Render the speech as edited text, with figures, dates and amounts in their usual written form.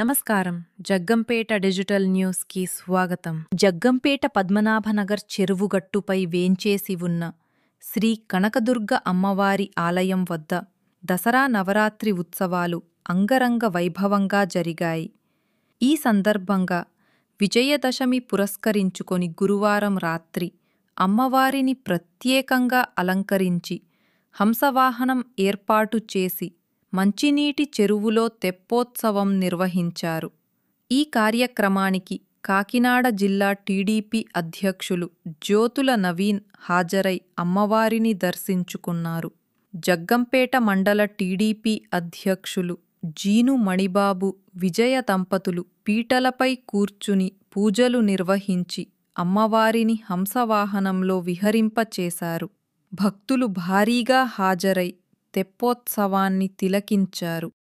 నమస్కారం. జగ్గంపేట డిజిటల్ న్యూస్కి స్వాగతం. జగ్గంపేట పద్మనాభనగర్ చెరువుగట్టుపై వేంచేసి ఉన్న శ్రీ కనకదుర్గ అమ్మవారి ఆలయం వద్ద దసరా నవరాత్రి ఉత్సవాలు అంగరంగ వైభవంగా జరిగాయి. ఈ సందర్భంగా విజయదశమి పురస్కరించుకొని గురువారం రాత్రి అమ్మవారిని ప్రత్యేకంగా అలంకరించి హంసవాహనం ఏర్పాటు చేసి మంచినీటి చెరువులో తెప్పోత్సవం నిర్వహించారు. ఈ కార్యక్రమానికి కాకినాడ జిల్లా టీడీపీ అధ్యక్షులు జ్యోతుల నవీన్ హాజరై అమ్మవారిని దర్శించుకున్నారు. జగ్గంపేట మండల టీడీపీ అధ్యక్షులు జీను మణిబాబు, విజయ దంపతులు పీటలపై కూర్చుని పూజలు నిర్వహించి అమ్మవారిని హంసవాహనంలో విహరింపచేశారు. భక్తులు భారీగా హాజరై తెప్పోత్సవాన్ని తిలకించారు.